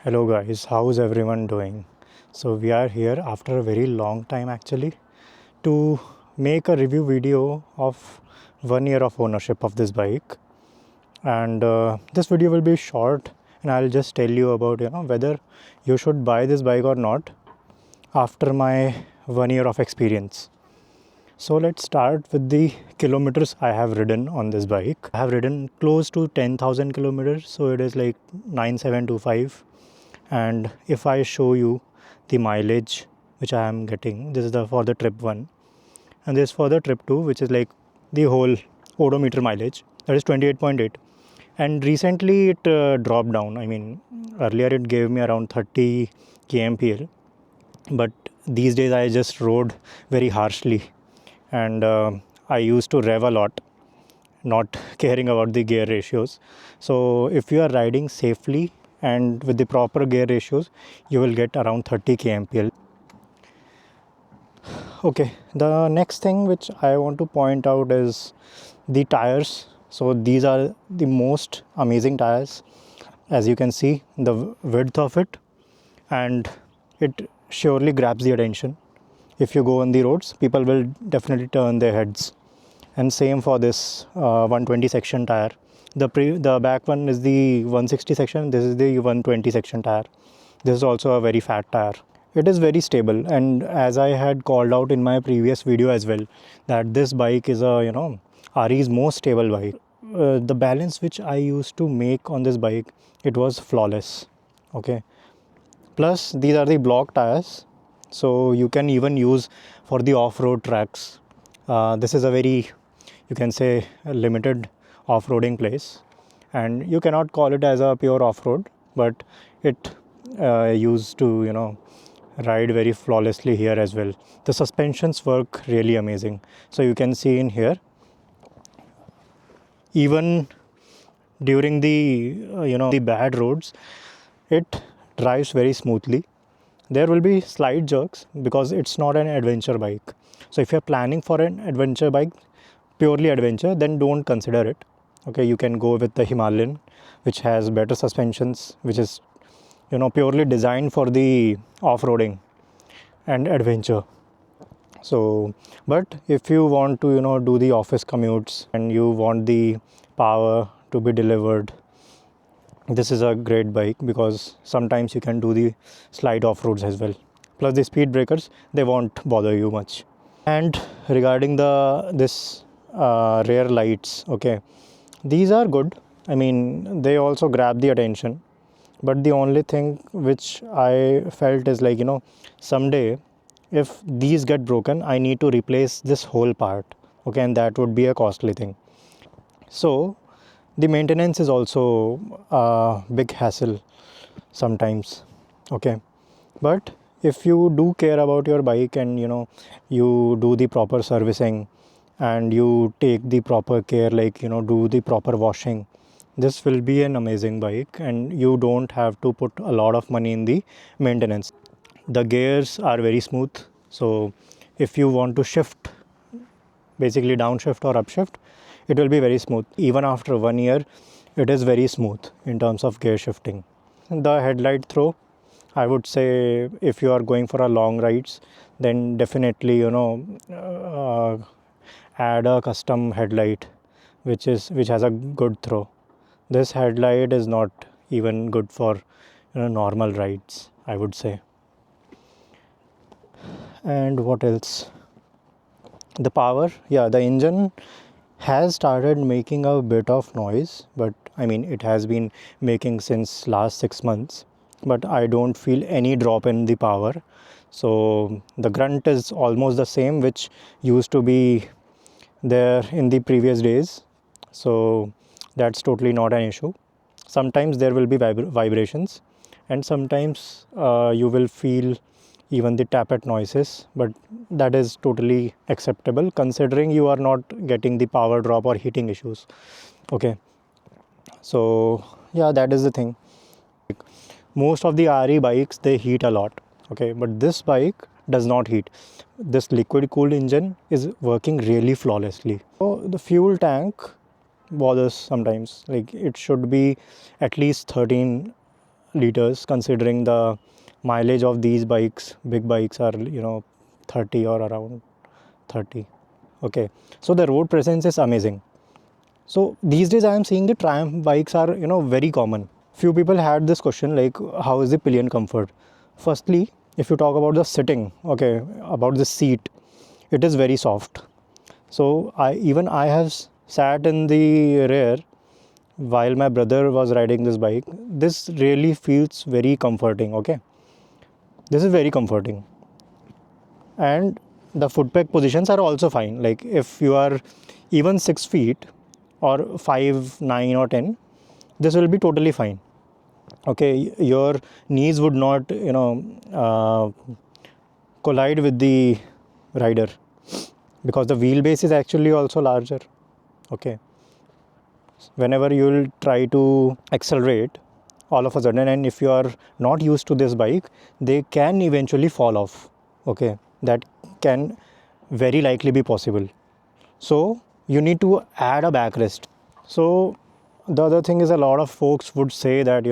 Hello guys, how's everyone doing? So we are here after a very long time actually to make a review video of 1 year of ownership of this bike. And this video will be short, and I'll just tell you about whether you should buy this bike or not after my 1 year of experience. So let's start with the kilometers I have ridden on this bike. I have ridden close to 10,000 kilometers, so it is like 9725. And if I show you the mileage which I am getting, this is for the trip 1, and this for the trip 2, which is like the whole odometer mileage, that is 28.8. And recently it dropped down. I mean, earlier it gave me around 30 kmpl, but these days I just rode very harshly, and I used to rev a lot, not caring about the gear ratios. So if you are riding safely and with the proper gear ratios, you will get around 30 kmpl. Okay, the next thing which I want to point out is the tires. So these are the most amazing tires. As you can see, the width of it, and it surely grabs the attention. If you go on the roads, people will definitely turn their heads. And same for this 120 section tire. The back one is the 160 section, this is the 120 section tire. This is also a very fat tire. It is very stable, and as I had called out in my previous video as well, that this bike is a RE's most stable bike. The balance which I used to make on this bike, it was flawless. Okay, plus these are the block tires, so you can even use for the off-road tracks. This is a very, you can say, a limited off-roading place, and you cannot call it as a pure off-road, but it used to ride very flawlessly here as well. The suspensions work really amazing. So you can see in here, even during the the bad roads, it drives very smoothly. There will be slight jerks because it's not an adventure bike. So if you're planning for an adventure bike, purely adventure, then don't consider it. Okay, you can go with the Himalayan, which has better suspensions, which is purely designed for the off-roading and adventure. So, but if you want to do the office commutes and you want the power to be delivered, this is a great bike, because sometimes you can do the slight off-roads as well. Plus the speed breakers, they won't bother you much. And regarding this rear lights, okay, these are good. I mean, they also grab the attention, but the only thing which I felt is like someday if these get broken, I need to replace this whole part. Okay, and that would be a costly thing. So the maintenance is also a big hassle sometimes. Okay, but if you do care about your bike and you do the proper servicing and you take the proper care, like do the proper washing, this will be an amazing bike, and you don't have to put a lot of money in the maintenance. The gears are very smooth, so if you want to shift, basically downshift or upshift, it will be very smooth. Even after 1 year, it is very smooth in terms of gear shifting. The headlight throw, I would say, if you are going for a long rides, then definitely add a custom headlight which has a good throw. This headlight is not even good for normal rides, I would say. And what else? The power, yeah, the engine has started making a bit of noise, but I mean, it has been making since last 6 months, but I don't feel any drop in the power. So the grunt is almost the same which used to be there in the previous days, so that's totally not an issue. Sometimes there will be vibrations, and sometimes you will feel even the tappet noises, but that is totally acceptable considering you are not getting the power drop or heating issues. Okay, so yeah, that is the thing. Most of the RE bikes, they heat a lot. Okay, but this bike does not heat. This liquid cooled engine is working really flawlessly. So the fuel tank bothers sometimes, like it should be at least 13 liters, considering the mileage of these bikes. Big bikes are 30 or around 30. Okay, so the road presence is amazing. So these days I am seeing the Triumph bikes are very common. Few people had this question like, how is the pillion comfort? Firstly, if you talk about the sitting, okay, about the seat, it is very soft. So I have sat in the rear while my brother was riding this bike. This really feels very comforting. Okay, this is very comforting. And the foot peg positions are also fine. Like if you are even 6 feet or 5, 9 or 10, this will be totally fine. Okay, your knees would not collide with the rider, because the wheelbase is actually also larger. Okay, whenever you will try to accelerate all of a sudden, and if you are not used to this bike, they can eventually fall off. Okay, that can very likely be possible. So you need to add a backrest. So the other thing is, a lot of folks would say that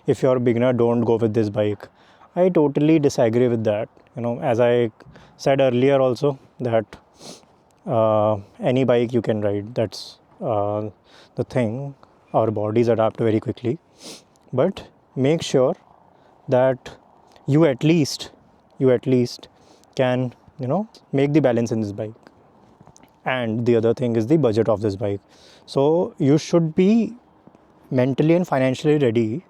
if you're a beginner, don't go with this bike. I totally disagree with that. As I said earlier also, that any bike you can ride. That's the thing. Our bodies adapt very quickly, but make sure that you at least can make the balance in this bike. And the other thing is the budget of this bike. So you should be mentally and financially ready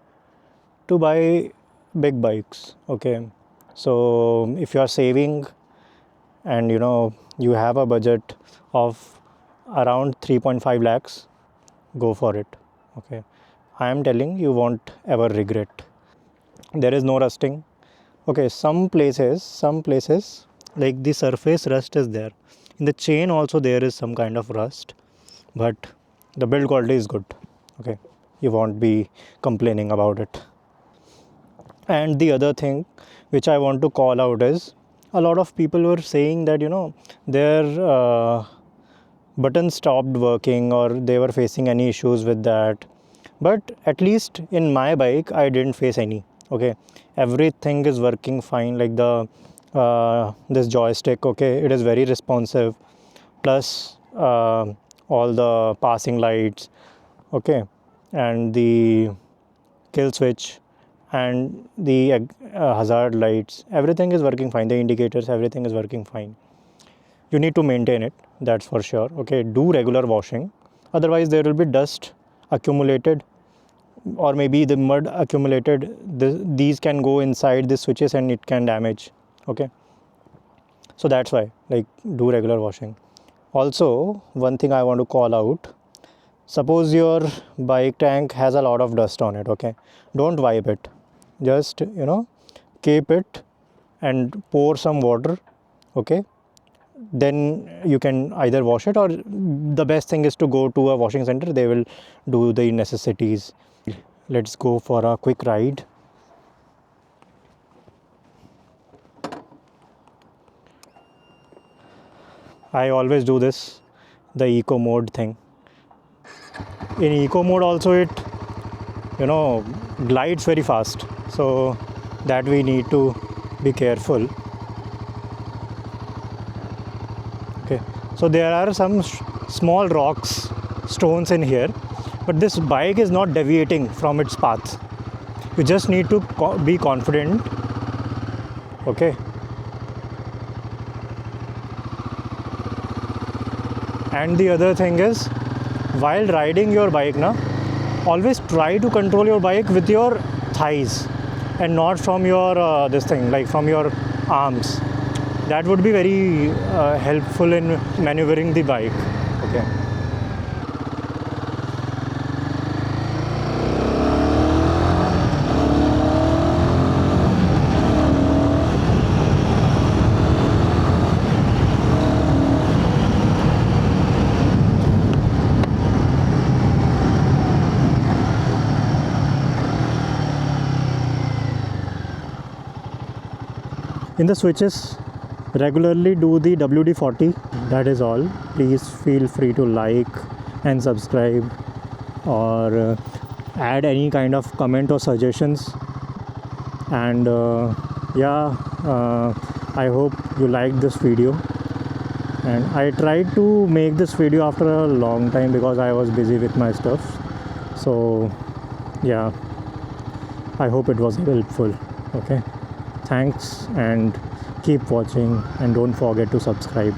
to buy big bikes. Okay, so if you are saving and you have a budget of around 3.5 lakhs, go for it. Okay, I am telling you won't ever regret. There is no rusting. Okay, some places like the surface rust is there. In the chain also there is some kind of rust, but the build quality is good. Okay, you won't be complaining about it. And the other thing which I want to call out is, a lot of people were saying that their button stopped working, or they were facing any issues with that. But at least in my bike I didn't face any. Okay, everything is working fine. Like the this joystick, okay, it is very responsive, plus all the passing lights, okay, and the kill switch and the hazard lights, everything is working fine. The indicators, everything is working fine. You need to maintain it, that's for sure. Okay, do regular washing, otherwise there will be dust accumulated, or maybe the mud accumulated. These can go inside the switches and it can damage. Okay, so that's why, like, do regular washing. Also, one thing I want to call out, suppose your bike tank has a lot of dust on it. Okay, don't wipe it, just keep it and pour some water. Okay, then you can either wash it, or the best thing is to go to a washing center. They will do the necessities. Let's go for a quick ride. I always do this, the eco mode thing. In eco mode also, it glides very fast, so that we need to be careful. Okay, so there are some small rocks, stones in here, but this bike is not deviating from its path. You just need to be confident. Okay, and the other thing is, while riding your bike now, always try to control your bike with your thighs and not from your this thing, like from your arms. That would be very helpful in maneuvering the bike. Okay, in the switches, regularly do the WD-40. That is all. Please feel free to like and subscribe, or add any kind of comment or suggestions And yeah, I hope you liked this video. And I tried to make this video after a long time because I was busy with my stuff. So yeah, I hope it was helpful. Okay, thanks, and keep watching, and don't forget to subscribe.